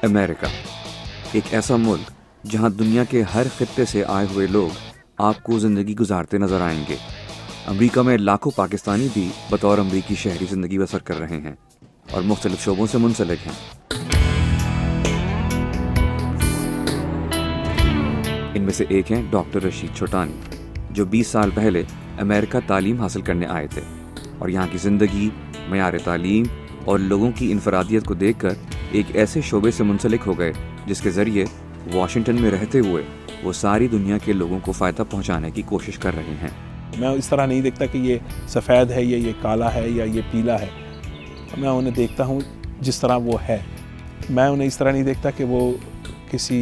امریکہ، ایک ایسا ملک جہاں دنیا کے ہر خطے سے آئے ہوئے لوگ آپ کو زندگی گزارتے نظر آئیں گے۔ امریکہ میں لاکھوں پاکستانی بھی بطور امریکی شہری زندگی بسر کر رہے ہیں اور مختلف شعبوں سے منسلک ہیں۔ ان میں سے ایک ہیں ڈاکٹر رشید چھوٹانی، جو 20 سال پہلے امریکہ تعلیم حاصل کرنے آئے تھے اور یہاں کی زندگی، معیار تعلیم اور لوگوں کی انفرادیت کو دیکھ کر ایک ایسے شعبے سے منسلک ہو گئے جس کے ذریعے واشنگٹن میں رہتے ہوئے وہ ساری دنیا کے لوگوں کو فائدہ پہنچانے کی کوشش کر رہے ہیں۔ میں اس طرح نہیں دیکھتا کہ یہ سفید ہے یا یہ کالا ہے یا یہ پیلا ہے، میں انہیں دیکھتا ہوں جس طرح وہ ہے۔ میں انہیں اس طرح نہیں دیکھتا کہ وہ کسی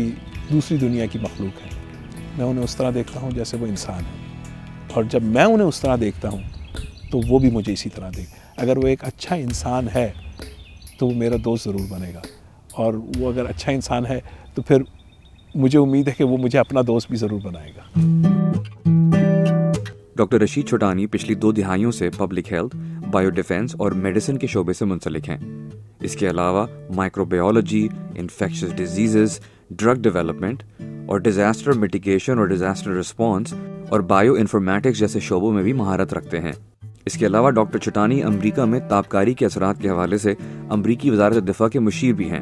دوسری دنیا کی مخلوق ہے، میں انہیں اس طرح دیکھتا ہوں جیسے وہ انسان ہے، اور جب میں انہیں اس طرح دیکھتا ہوں تو وہ بھی مجھے اسی طرح دیکھتا ہے۔ اگر وہ ایک اچھا انسان ہے تو وہ میرا دوست ضرور بنے گا، اور وہ اگر اچھا انسان ہے تو پھر مجھے امید ہے کہ وہ مجھے اپنا دوست بھی ضرور بنائے گا۔ ڈاکٹر رشید چھوٹانی پچھلی 2 دہائیوں سے پبلک ہیلتھ، بائیو ڈیفینس اور میڈیسن کے شعبے سے منسلک ہیں۔ اس کے علاوہ micro biology, infectious diseases, drug development اور ڈیزاسٹر میٹیگیشن اور ڈیزاسٹر رسپانس اور بائیو انفارمیٹکس جیسے شعبوں میں بھی مہارت رکھتے ہیں۔ اس کے علاوہ ڈاکٹر چھوٹانی امریکہ میں تابکاری کے اثرات کے حوالے سے امریکی وزارت دفاع کے مشیر بھی ہیں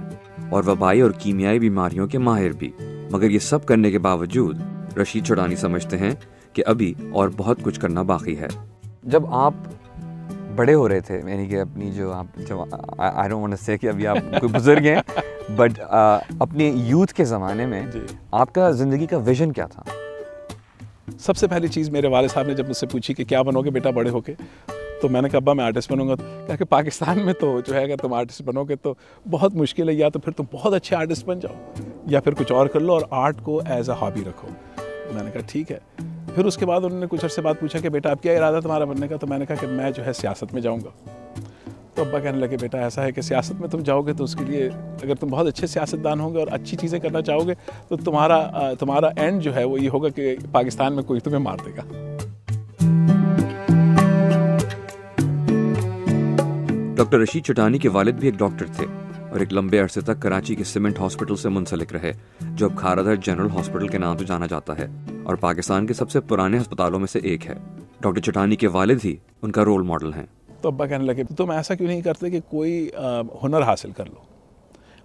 اور وبائی اور کیمیائی بیماریوں کے ماہر بھی۔ مگر یہ سب کرنے کے باوجود رشید چھوٹانی سمجھتے ہیں کہ ابھی اور بہت کچھ کرنا باقی ہے۔ جب آپ بڑے ہو رہے تھے، یعنی کہ اپنی جو آپ آئی ڈونٹ وانٹ ٹو سے کہ ابھی آپ کوئی بزرگ ہیں، بٹ اپنے یوتھ کے زمانے میں آپ کا زندگی کا ویژن کیا تھا؟ سب سے پہلی چیز میرے والد صاحب نے جب مجھ سے پوچھی کہ کیا بنو گے بیٹا بڑے ہو کے، تو میں نے کہا ابا میں آرٹسٹ بنوں گا۔ کہا کہ پاکستان میں تو جو ہے اگر تم آرٹسٹ بنو گے تو بہت مشکل ہے، یا تو پھر تم بہت اچھے آرٹسٹ بن جاؤ یا پھر کچھ اور کر لو اور آرٹ کو ایز اے ہابی رکھو۔ میں نے کہا ٹھیک ہے۔ پھر اس کے بعد انہوں نے کچھ عرصے بعد پوچھا کہ بیٹا اب کیا ارادہ تمہارا بننے کا؟ تو میں نے کہا کہ میں جو ہے سیاست میں جاؤں گا۔ تو ابا کہنے لگے بیٹا ایسا ہے کہ سیاست میں تم جاؤ گے تو اس کے لیے اگر تم بہت اچھے سیاستدان ہوں گے اور اچھی چیزیں کرنا چاہو گے تو تمہارا اینڈ جو ہے وہ یہ ہوگا کہ پاکستان میں کوئی تمہیں مار دے گا۔ ڈاکٹر رشید چھوٹانی کے والد بھی ایک ڈاکٹر تھے اور ایک لمبے عرصے تک کراچی کے سیمنٹ ہاسپٹل سے منسلک رہے، جو اب کھارادھر جنرل ہاسپٹل کے نام سے جانا جاتا ہے اور پاکستان کے سب سے پرانے ہسپتالوں میں سے ایک ہے۔ ڈاکٹر چھوٹانی کے والد ہی ان کا رول ماڈل ہیں۔ تو ابا کہنے لگے تم ایسا کیوں نہیں کرتے کہ کوئی ہنر حاصل کر لو،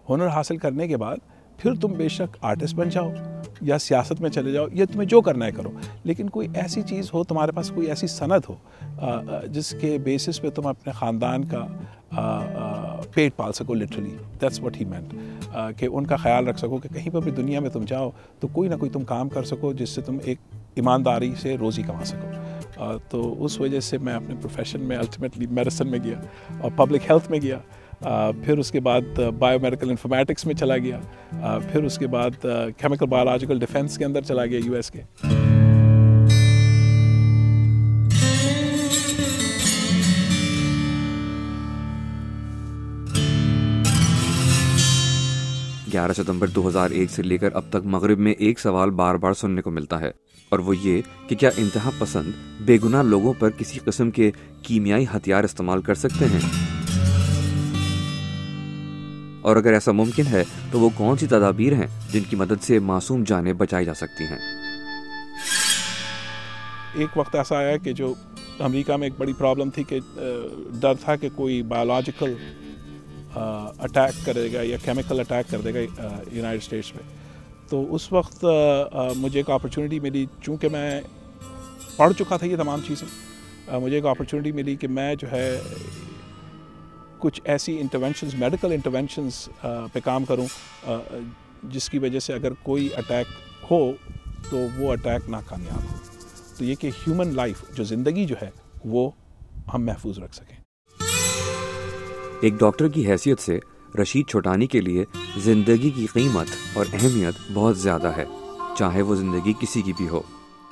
ہنر حاصل کرنے کے بعد پھر تم بے شک آرٹسٹ بن جاؤ یا سیاست میں چلے جاؤ یا تمہیں جو کرنا ہے کرو، لیکن کوئی ایسی چیز ہو تمہارے پاس، کوئی ایسی سند ہو جس کے بیسس پہ تم اپنے خاندان کا پیٹ پال سکو، literally that's what he meant, کہ ان کا خیال رکھ سکو کہ کہیں پر بھی دنیا میں تم جاؤ تو کوئی نہ کوئی تم کام کر سکو جس سے تم ایک ایمانداری سے روزی کما سکو۔ تو اس وجہ سے میں اپنے پروفیشن میں الٹیمیٹلی میڈیسن میں گیا اور پبلک ہیلتھ میں گیا، پھر اس کے بعد بائیو میڈیکل انفارمیٹکس میں چلا گیا، پھر اس کے بعد کیمیکل بایولوجیکل ڈیفینس کے اندر چلا گیا یو ایس کے۔ 11 ستمبر 2001 سے لے کر اب تک مغرب میں ایک سوال بار بار سننے کو ملتا ہے، اور وہ یہ کہ کیا انتہا پسند بے گناہ لوگوں پر کسی قسم کے کیمیائی ہتھیار استعمال کر سکتے ہیں؟ اور اگر ایسا ممکن ہے تو وہ کون سی تدابیر ہیں جن کی مدد سے معصوم جانیں بچائی جا سکتی ہیں؟ ایک وقت ایسا آیا کہ جو امریکہ میں ایک بڑی پرابلم تھی کہ ڈر تھا کہ کوئی بایولوجیکل اٹیک کرے گا یا کیمیکل اٹیک کر دے گا یونائٹڈ اسٹیٹس میں۔ تو اس وقت مجھے ایک اپرچونٹی ملی، چونکہ میں پڑھ چکا تھا یہ تمام چیزیں، مجھے ایک اپرچونٹی ملی کہ میں جو ہے کچھ ایسی انٹرونشنز، میڈیکل انٹرونشنز پہ کام کروں جس کی وجہ سے اگر کوئی اٹیک ہو تو وہ اٹیک ناکامیاب ہو، تو یہ کہ ہیومن لائف، جو زندگی جو ہے وہ ہم محفوظ رکھ سکیں۔ ایک ڈاکٹر کی حیثیت سے رشید چھوٹانی کے لیے زندگی کی قیمت اور اہمیت بہت زیادہ ہے، چاہے وہ زندگی کسی کی بھی ہو۔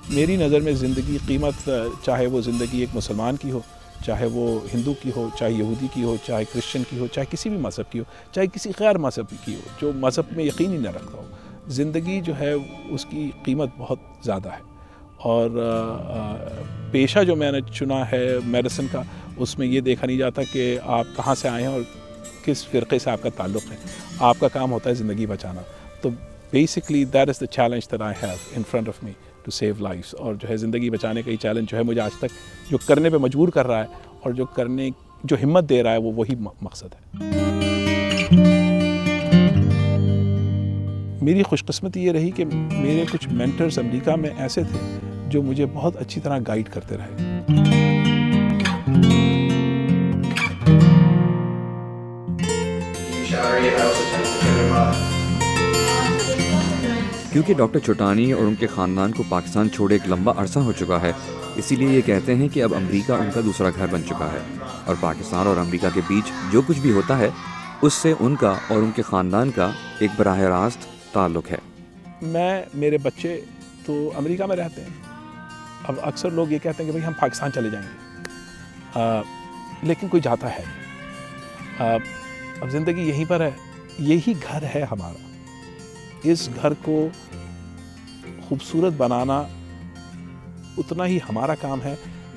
میری نظر میں زندگی قیمت، چاہے وہ زندگی ایک مسلمان کی ہو، چاہے وہ ہندو کی ہو، چاہے یہودی کی ہو، چاہے کرسچن کی ہو، چاہے کسی بھی مذہب کی ہو، چاہے کسی غیر مذہب کی ہو، جو مذہب میں یقین ہی نہ رکھتا ہو، زندگی جو ہے اس کی قیمت بہت زیادہ ہے۔ اور پیشہ جو میں نے چنا ہے میڈیسن کا، اس میں یہ دیکھا نہیں جاتا کہ آپ کہاں سے آئے ہیں اور کس فرقے سے آپ کا تعلق ہے. آپ کا کام ہوتا ہے زندگی بچانا. تو basically that is the challenge that I have in front of me to save lives. اور جو ہے زندگی بچانے کا یہ چیلنج جو ہے مجھے آج تک جو کرنے پہ مجبور کر رہا ہے اور جو ہمت دے رہا ہے وہی مقصد ہے. میری خوش قسمتی یہ رہی کہ میرے کچھ مینٹرز امریکہ میں ایسے تھے جو مجھے بہت اچھی طرح گائیڈ کرتے رہے. کیونکہ ڈاکٹر چوٹانی اور ان کے خاندان کو پاکستان چھوڑے ایک لمبا عرصہ ہو چکا ہے، اسی لیے یہ کہتے ہیں کہ اب امریکہ ان کا دوسرا گھر بن چکا ہے اور پاکستان اور امریکہ کے بیچ جو کچھ بھی ہوتا ہے اس سے ان کا اور ان کے خاندان کا ایک براہ راست تعلق ہے. میرے بچے تو امریکہ میں رہتے ہیں. اب اکثر لوگ یہ کہتے ہیں کہ بھائی ہم پاکستان چلے جائیں گے، لیکن کوئی جاتا ہے. اب زندگی یہیں پر ہے، یہی گھر ہے ہمارا. اس گھر کو خوبصورت بنانا اتنا ہی ہمارا کام ہے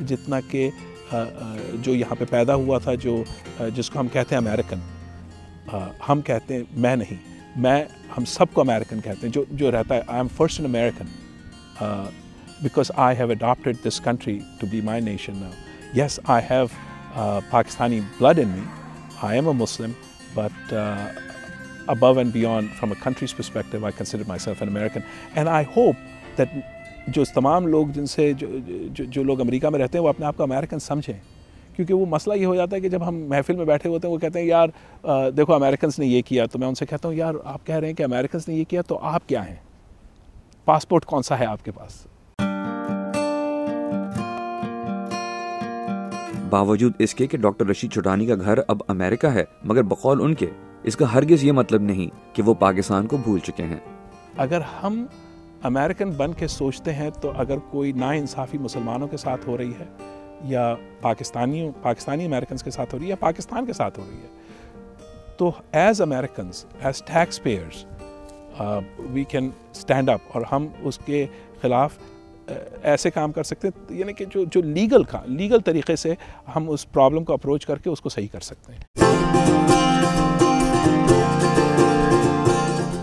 جتنا کہ جو یہاں پہ پیدا ہوا تھا، جس کو ہم کہتے ہیں امریکن. ہم کہتے ہیں میں نہیں، ہم سب کو امریکن کہتے ہیں. جو رہتا ہے I am first an American because I have adapted this country to be my nation now. Yes I have Pakistani blood in me. I am a Muslim, but above and beyond, from a country's perspective, I consider myself an American. And I hope that جو تمام لوگ جن سے جو لوگ امریکہ میں رہتے ہیں وہ اپنے آپ کو امریکن سمجھیں. کیونکہ وہ مسئلہ یہ ہو جاتا ہے کہ جب ہم محفل میں بیٹھے ہوتے ہیں وہ کہتے ہیں یار دیکھو امریکنس نے یہ کیا. تو میں ان سے کہتا ہوں یار آپ کہہ رہے ہیں کہ امریکنس نے یہ کیا، تو آپ کیا ہیں؟ پاسپورٹ کون سا ہے آپ کے پاس؟ باوجود اس کے کہ ڈاکٹر رشید چوٹانی کا گھر اب امریکہ ہے، مگر بقول ان کے اس کا ہرگز یہ مطلب نہیں کہ وہ پاکستان کو بھول چکے ہیں. اگر ہم امریکن بن کے سوچتے ہیں تو اگر کوئی ناانصافی مسلمانوں کے ساتھ ہو رہی ہے یا پاکستانی امریکنز کے ساتھ ہو رہی ہے یا پاکستان کے ساتھ ہو رہی ہے، تو as Americans, as taxpayers we can stand up اور ہم اس کے خلاف ایسے کام کر سکتے ہیں، یعنی کہ جو لیگل طریقے سے ہم اس پرابلم کو اپروچ کر کے اس کو صحیح کر سکتے ہیں.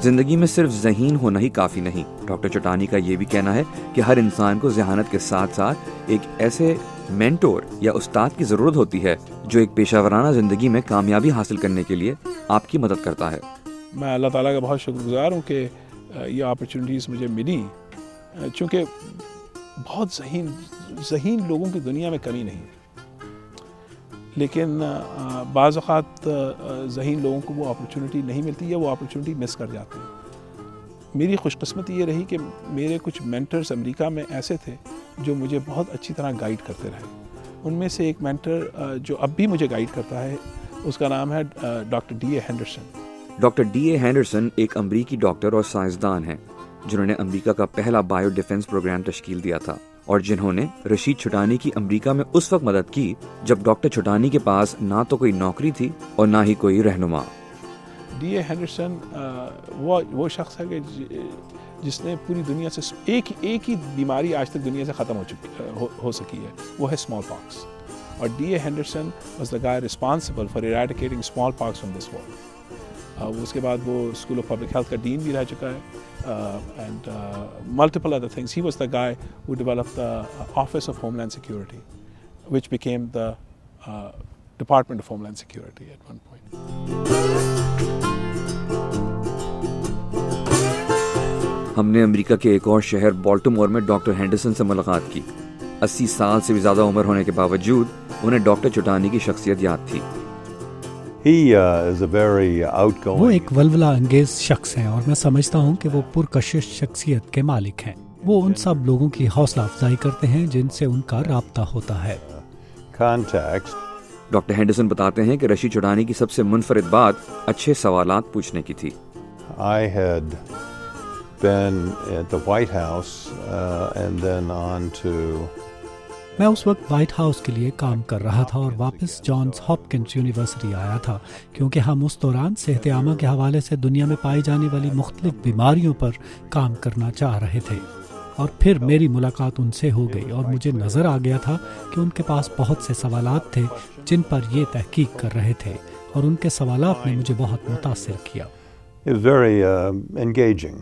زندگی میں صرف ذہین ہونا ہی کافی نہیں. ڈاکٹر چوٹانی کا یہ بھی کہنا ہے کہ ہر انسان کو ذہانت کے ساتھ ساتھ ایک ایسے مینٹور یا استاد کی ضرورت ہوتی ہے جو ایک پیشہ ورانہ زندگی میں کامیابی حاصل کرنے کے لیے آپ کی مدد کرتا ہے. میں اللہ تعالیٰ کا بہت شکر گزار ہوں کہ یہ اپرچونیٹیز مجھے ملی، چونکہ بہت ذہین لوگوں کی دنیا میں کمی نہیں، لیکن بعض اوقات ذہین لوگوں کو وہ اپرچونیٹی نہیں ملتی ہے، وہ اپرچونیٹی مس کر جاتے ہیں. میری خوش قسمتی یہ رہی کہ میرے کچھ مینٹرز امریکہ میں ایسے تھے جو مجھے بہت اچھی طرح گائیڈ کرتے رہے. ان میں سے ایک مینٹر جو اب بھی مجھے گائیڈ کرتا ہے اس کا نام ہے doctor D A Henderson. Doctor D A Henderson ایک امریکی ڈاکٹر اور سائنسدان ہیں جنہوں نے امریکہ کا پہلا بایو ڈیفنس پروگرام تشکیل دیا تھا اور جنہوں نے رشید چوٹانی کی امریکہ میں اس وقت مدد کی جب ڈاکٹر چوٹانی کے پاس نہ تو کوئی نوکری تھی اور نہ ہی کوئی رہنما. ڈی اے ہینڈرسن وہ شخص ہے کہ جس نے پوری دنیا سے ایک ہی بیماری آج تک دنیا سے ختم ہو سکی ہے، وہ ہے اسمال پاکس. اور D A Henderson was the guy responsible for eradicating smallpox from this world. اس کے بعد وہ اسکول آف پبلک ہیلتھ کا ڈین بھی رہ چکا ہے. And multiple other things. He was the guy who developed the Office of Homeland Security, which became the Department of Homeland Security at one point. ہم نے امریکہ کے ایک اور شہر بالٹیمور میں ڈاکٹر ہینڈرسن سے ملاقات کی. 80 سال سے بھی زیادہ عمر ہونے کے باوجود انہیں ڈاکٹر چوٹانی کی شخصیت یاد تھی. وہ ایک ولولہ انگیز شخص ہیں اور میں سمجھتا ہوں کہ وہ پرکشش شخصیت کے مالک ہیں. وہ ان سب لوگوں کی حوصلہ افزائی کرتے ہیں جن سے ان کا رابطہ ہوتا ہے. ڈاکٹر ہینڈرسن بتاتے ہیں کہ رشید چوٹانی کی سب سے منفرد بات اچھے سوالات پوچھنے کی تھی. I had been at the White House and then on to میں اس وقت وائٹ ہاؤس کے لیے کام کر رہا تھا اور واپس جانس ہاپکنس یونیورسٹی آیا تھا کیونکہ ہم اس دوران صحت عامہ کے حوالے سے دنیا میں پائی جانے والی مختلف بیماریوں پر کام کرنا چاہ رہے تھے. اور پھر میری ملاقات ان سے ہو گئی اور مجھے نظر آ گیا تھا کہ ان کے پاس بہت سے سوالات تھے جن پر یہ تحقیق کر رہے تھے اور ان کے سوالات نے مجھے بہت متاثر کیا. It's very engaging.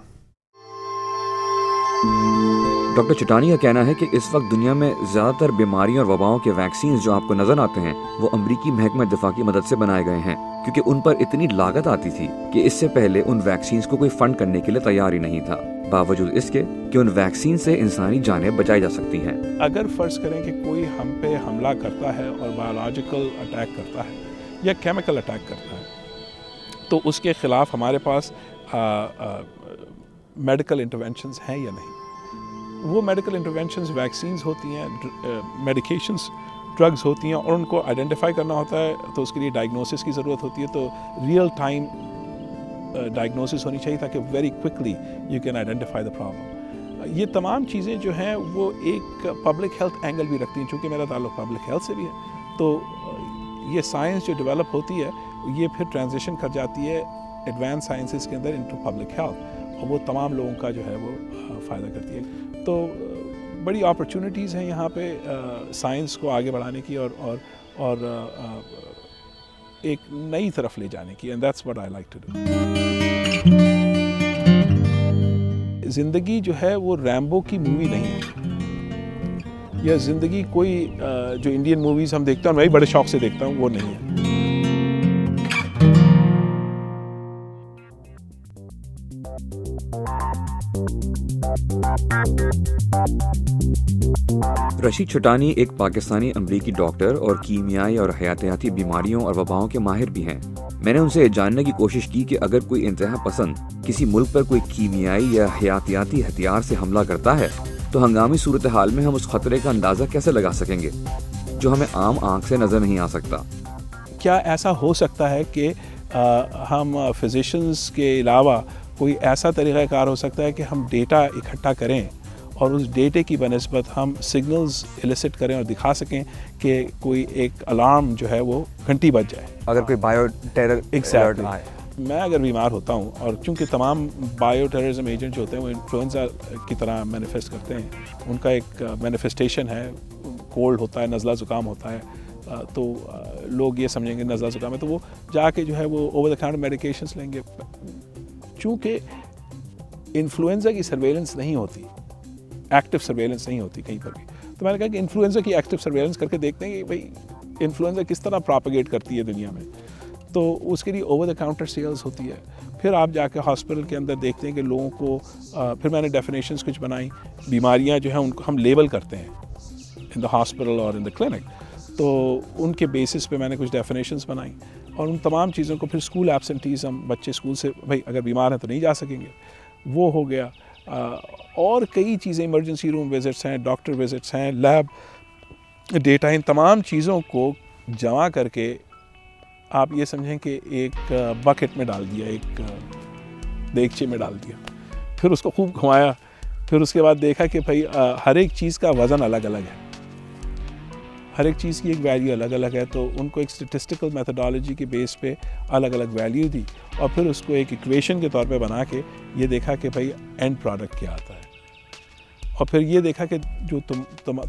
ڈاکٹر چٹانی کا کہنا ہے کہ اس وقت دنیا میں زیادہ تر بیماریوں اور وباؤں کے ویکسینز جو آپ کو نظر آتے ہیں وہ امریکی محکمہ دفاع کی مدد سے بنائے گئے ہیں، کیونکہ ان پر اتنی لاگت آتی تھی کہ اس سے پہلے ان ویکسینز کو کوئی فنڈ کرنے کے لیے تیار ہی نہیں تھا، باوجود اس کے کہ ان ویکسین سے انسانی جانیں بچائی جا سکتی ہیں. اگر فرض کریں کہ کوئی ہم پہ حملہ کرتا ہے اور بایولوجیکل اٹیک کرتا ہے یا کیمیکل اٹیک کرتا ہے تو اس کے خلاف ہمارے پاس میڈیکل انٹرونشنز ہیں یا نہیں. وہ میڈیکل انٹرونشنز ویکسینز ہوتی ہیں، میڈیکیشنز، ڈرگز ہوتی ہیں، اور ان کو آئیڈینٹیفائی کرنا ہوتا ہے تو اس کے لیے ڈائگنوسس کی ضرورت ہوتی ہے. تو ریئل ٹائم ڈائگنوسس ہونی چاہیے تاکہ very quickly you can identify the problem. یہ تمام چیزیں جو ہیں وہ ایک پبلک ہیلتھ اینگل بھی رکھتی ہیں. چونکہ میرا تعلق پبلک ہیلتھ سے بھی ہے تو یہ سائنس جو ڈیولپ ہوتی ہے یہ پھر ٹرانزیشن کر جاتی ہے ایڈوانس سائنسز کے اندر انٹو پبلک ہیلتھ، اور وہ تمام لوگوں کا جو ہے وہ فائدہ کرتی ہے. تو بڑی اپرچونیٹیز ہیں یہاں پہ سائنس کو آگے بڑھانے کی اور ایک نئی طرف لے جانے کی. And that's what I like to do. زندگی جو ہے وہ ریمبو کی مووی نہیں ہے، یا زندگی کوئی جو انڈین موویز ہم دیکھتے ہیں میں بھی بڑے شوق سے دیکھتا ہوں وہ نہیں ہے. رشید چٹانی ایک پاکستانی امریکی ڈاکٹر اور کیمیائی اور حیاتیاتی بیماریوں اور وباؤں کے ماہر بھی ہیں. میں نے ان سے جاننے کی کوشش کی کہ اگر کوئی انتہا پسند کسی ملک پر کوئی کیمیائی یا حیاتیاتی ہتھیار سے حملہ کرتا ہے تو ہنگامی صورتحال میں ہم اس خطرے کا اندازہ کیسے لگا سکیں گے جو ہمیں عام آنکھ سے نظر نہیں آ سکتا. کیا ایسا ہو سکتا ہے کہ ہم فزیشنز کے علاوہ کوئی ایسا طریقہ کار ہو سکتا ہے کہ ہم ڈیٹا اکٹھا کریں اور اس ڈیٹے کی بنسبت ہم سگنلز ایلیسٹ کریں اور دکھا سکیں کہ کوئی ایک الارم جو ہے وہ گھنٹی بج جائے اگر کوئی بایو ٹیرر ایگزیکٹلی آئے. میں اگر بیمار ہوتا ہوں اور چونکہ تمام بایو ٹیررزم ایجنٹ جو ہوتے ہیں وہ انفلوئنزا کی طرح مینیفیسٹ کرتے ہیں، ان کا ایک مینیفیسٹیشن ہے، کولڈ ہوتا ہے، نزلہ زکام ہوتا ہے، تو لوگ یہ سمجھیں گے نزلہ زکام ہے تو وہ جا کے جو ہے وہ اوور دا کاؤنٹر میڈیکیشنس لیں گے. چونکہ انفلوئنزا کی سرویلنس نہیں ہوتی، ایکٹیو سرویلنس نہیں ہوتی کہیں پر بھی، تو میں نے کہا کہ انفلوئنزا کی ایکٹیو سرویلنس کر کے دیکھتے ہیں کہ بھائی انفلوئنزا کس طرح پراپیگیٹ کرتی ہے دنیا میں. تو اس کے لیے اوور دا کاؤنٹر سیلز ہوتی ہے. پھر آپ جا کے ہاسپٹل کے اندر دیکھتے ہیں کہ لوگوں کو پھر میں نے ڈیفینیشنز کچھ بنائی، بیماریاں جو ہیں ان کو ہم لیبل کرتے ہیں ان دا ہاسپٹل اور ان دا کلینک، تو ان کے بیسس پہ میں نے کچھ ڈیفینیشنز بنائی اور ان تمام چیزوں کو پھر اسکول ایبسنٹیزم، بچے اسکول سے بھائی اگر بیمار ہیں تو نہیں جا سکیں گے، وہ ہو گیا. اور کئی چیزیں، ایمرجنسی روم وزٹس ہیں، ڈاکٹر وزٹس ہیں، لیب ڈیٹا، ان تمام چیزوں کو جمع کر کے آپ یہ سمجھیں کہ ایک بکٹ میں ڈال دیا، ایک دیگچے میں ڈال دیا، پھر اس کو خوب گھمایا، پھر اس کے بعد دیکھا کہ بھائی ہر ایک چیز کا وزن الگ الگ ہے، ہر ایک چیز کی ایک ویلیو الگ الگ ہے، تو ان کو ایک اسٹیٹسٹیکل میتھڈالوجی کے بیس پہ الگ الگ ویلیو دی اور پھر اس کو ایک ایکویشن کے طور پہ بنا کے یہ دیکھا کہ بھائی اینڈ پروڈکٹ کیا آتا ہے. اور پھر یہ دیکھا کہ جو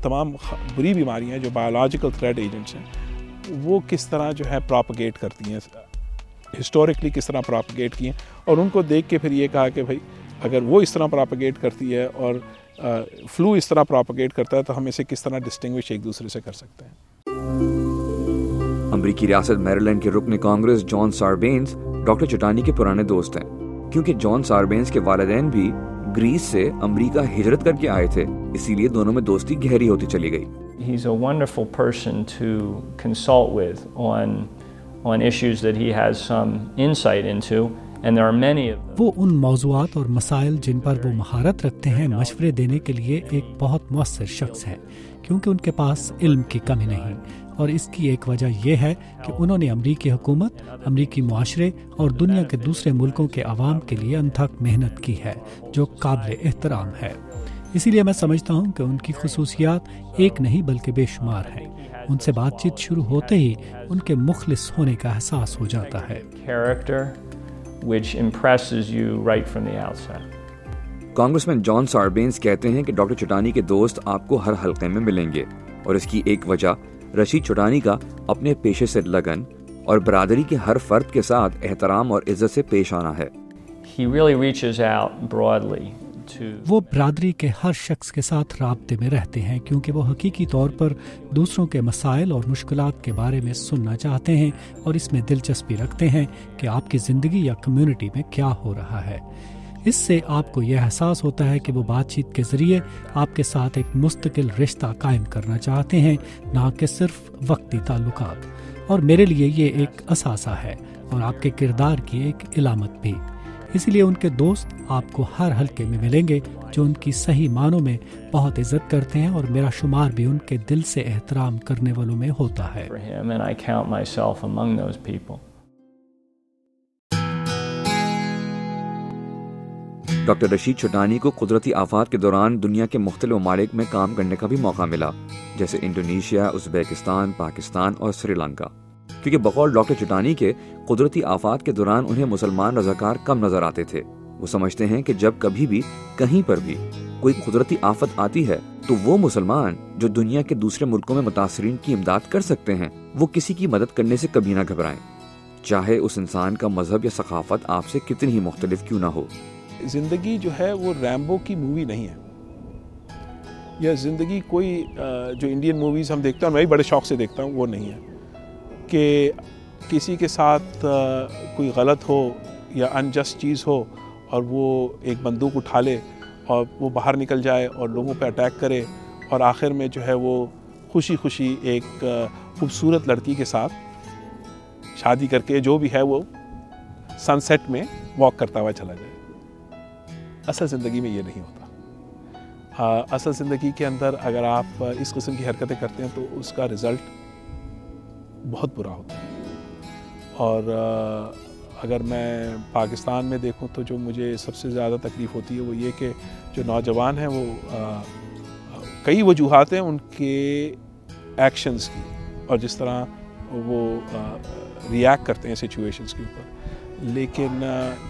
تمام بری بیماریاں ہیں جو بایولوجیکل تھریٹ ایجنٹس ہیں وہ کس طرح جو ہے پراپگیٹ کرتی ہیں، ہسٹورکلی کس طرح پراپگیٹ کی ہیں، اور ان کو دیکھ کے پھر یہ کہا کہ بھائی اگر وہ اس طرح پراپگیٹ کرتی ہے اور فلو اس طرح پراپگیٹ کرتا ہے تو ہم اسے کس طرح ڈسٹنگوش ایک دوسرے سے کر سکتے ہیں. امریکی ریاست میریلینڈ کے رکن کانگریس جان ساربینز ڈاکٹر چٹانی کے پرانے دوست ہیں، کیونکہ جان ساربینز کے والدین بھی گریس سے امریکہ ہجرت کر کے آئے تھے، اسی لیے دونوں میں دوستی گہری ہوتی چلی گئی. He's a wonderful person to consult with on issues that he has some insight into, and there are many of them. وہ ان موضوعات اور مسائل جن پر وہ مہارت رکھتے ہیں مشورے دینے کے لیے ایک بہت مؤثر شخص ہے، کیونکہ ان کے پاس علم کی کمی نہیں، اور اس کی ایک وجہ یہ ہے کہ انہوں نے امریکی حکومت، امریکی معاشرے اور دنیا کے دوسرے ملکوں کے عوام کے لیے انتھک محنت کی ہے جو قابل احترام ہے. اسی لیے میں سمجھتا ہوں کہ ان کی خصوصیات ایک نہیں بلکہ بے شمار ہیں. ان سے بات چیت شروع ہوتے ہی ان کے مخلص ہونے کا احساس ہو جاتا ہے. کانگریسمین جان ساربینز کہتے ہیں کہ ڈاکٹر چٹانی کے دوست آپ کو ہر حلقے میں ملیں گے، اور اس کی ایک وجہ رشید چٹانی کا اپنے پیشے سے لگن اور برادری کے ہر فرد کے ساتھ احترام اور عزت سے پیش آنا ہے. He really reaches out broadly to وہ برادری کے ہر شخص کے ساتھ رابطے میں رہتے ہیں کیونکہ وہ حقیقی طور پر دوسروں کے مسائل اور مشکلات کے بارے میں سننا چاہتے ہیں اور اس میں دلچسپی رکھتے ہیں کہ آپ کی زندگی یا کمیونٹی میں کیا ہو رہا ہے. اس سے آپ کو یہ احساس ہوتا ہے کہ وہ بات چیت کے ذریعے آپ کے ساتھ ایک مستقل رشتہ قائم کرنا چاہتے ہیں، نہ کہ صرف وقتی تعلقات. اور میرے لیے یہ ایک اثاثہ ہے اور آپ کے کردار کی ایک علامت بھی. اسی لیے ان کے دوست آپ کو ہر حلقے میں ملیں گے جو ان کی صحیح معنوں میں بہت عزت کرتے ہیں، اور میرا شمار بھی ان کے دل سے احترام کرنے والوں میں ہوتا ہے. for him, and I count myself among those people. Doctor Rashid Chhatani کو قدرتی آفات کے دوران دنیا کے مختلف ممالک میں کام کرنے کا بھی موقع ملا، جیسے انڈونیشیا، ازبیکستان، پاکستان اور سری لنکا. کیونکہ بقول ڈاکٹر چھٹانی کے قدرتی آفات کے دوران انہیں مسلمان رضاکار کم نظر آتے تھے. وہ سمجھتے ہیں کہ جب کبھی بھی کہیں پر بھی کوئی قدرتی آفت آتی ہے تو وہ مسلمان جو دنیا کے دوسرے ملکوں میں متاثرین کی امداد کر سکتے ہیں، وہ کسی کی مدد کرنے سے کبھی نہ گھبرائیں، چاہے اس انسان کا مذہب یا ثقافت آپ سے کتنی ہی مختلف کیوں نہ ہو. زندگی جو ہے وہ ریمبو کی مووی نہیں ہے، یا زندگی کوئی جو انڈین موویز ہم دیکھتے ہیں، میں بھی بڑے شوق سے دیکھتا ہوں، وہ نہیں ہے کہ کسی کے ساتھ کوئی غلط ہو یا انجسٹ چیز ہو اور وہ ایک بندوق اٹھا لے اور وہ باہر نکل جائے اور لوگوں پہ اٹیک کرے، اور آخر میں جو ہے وہ خوشی خوشی ایک خوبصورت لڑکی کے ساتھ شادی کر کے جو بھی ہے وہ سن سیٹ میں واک کرتا ہوا چلا جائے. اصل زندگی میں یہ نہیں ہوتا. اصل زندگی کے اندر اگر آپ اس قسم کی حرکتیں کرتے ہیں تو اس کا رزلٹ بہت برا ہوتا ہے. اور اگر میں پاکستان میں دیکھوں تو جو مجھے سب سے زیادہ تکلیف ہوتی ہے وہ یہ کہ جو نوجوان ہیں وہ کئی وجوہات ہیں ان کے ایکشنز کی اور جس طرح وہ ریئیکٹ کرتے ہیں سچویشنز کے اوپر، لیکن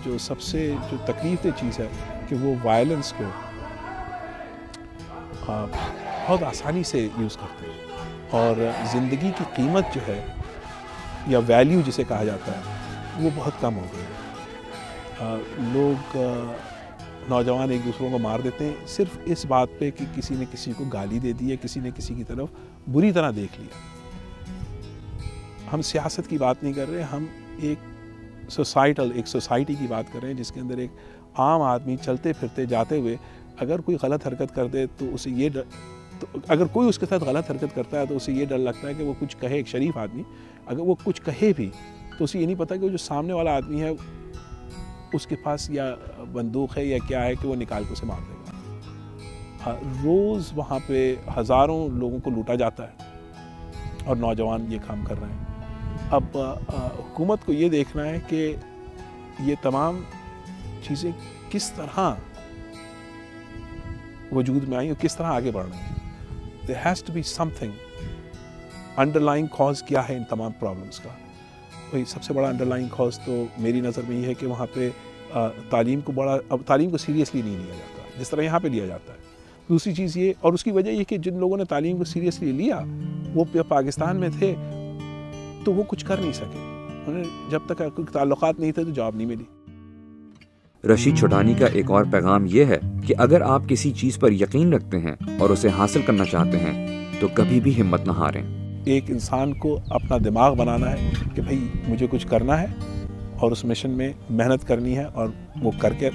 جو سب سے جو تکلیف دہ چیز ہے کہ وہ وائلنس کو بہت آسانی سے یوز کرتے ہیں، اور زندگی کی قیمت جو ہے یا ویلیو جسے کہا جاتا ہے وہ بہت کم ہو گئی ہے. لوگ نوجوان ایک دوسروں کو مار دیتے ہیں صرف اس بات پہ کہ کسی نے کسی کو گالی دے دی ہے، کسی نے کسی کی طرف بری طرح دیکھ لیا. ہم سیاست کی بات نہیں کر رہے، ہم ایک سوسائٹی کی بات کر رہے ہیں جس کے اندر ایک عام آدمی چلتے پھرتے جاتے ہوئے اگر کوئی غلط حرکت کر دے تو اسے یہ اگر کوئی اس کے ساتھ غلط حرکت کرتا ہے تو اسے یہ ڈر لگتا ہے کہ وہ کچھ کہے. ایک شریف آدمی اگر وہ کچھ کہے بھی تو اسے یہ نہیں پتا کہ وہ جو سامنے والا آدمی ہے اس کے پاس یا بندوق ہے یا کیا ہے کہ وہ نکال کے اسے مار دے گا. روز وہاں پہ ہزاروں لوگوں کو لوٹا جاتا ہے اور نوجوان یہ کام کر رہے ہیں. اب حکومت کو یہ دیکھنا ہے کہ یہ تمام چیزیں کس طرح وجود میں آئیں اور کس طرح آگے بڑھ رہی ہیں. There has to be something underlying cause کیا ہے ان تمام پرابلمس کا. وہی سب سے بڑا انڈرلائنگ کاز تو میری نظر میں یہ ہے کہ وہاں پہ تعلیم کو سیریسلی نہیں لیا جاتا جس طرح یہاں پہ لیا جاتا ہے. دوسری چیز یہ، اور اس کی وجہ یہ کہ جن لوگوں نے تعلیم کو سیریسلی لیا وہ پاکستان میں تھے تو وہ کچھ کر نہیں سکے. انہیں جب تک تعلقات نہیں تھے تو جاب نہیں ملی. رشید چھٹانی کا ایک اور پیغام یہ ہے کہ اگر آپ کسی چیز پر یقین رکھتے ہیں اور اسے حاصل کرنا چاہتے ہیں تو کبھی بھی ہمت نہ ہاریں. ایک انسان کو اپنا دماغ بنانا ہے کہ بھائی مجھے کچھ کرنا ہے اور اس مشن میں محنت کرنی ہے اور وہ کر کے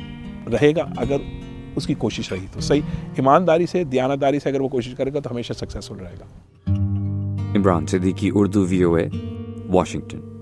رہے گا. اگر اس کی کوشش رہی تو صحیح، ایمانداری سے، دیانتداری سے اگر وہ کوشش کرے گا تو ہمیشہ سکسیسفل رہے گا. Imran Siddiqui, Urdu VOA، Washington.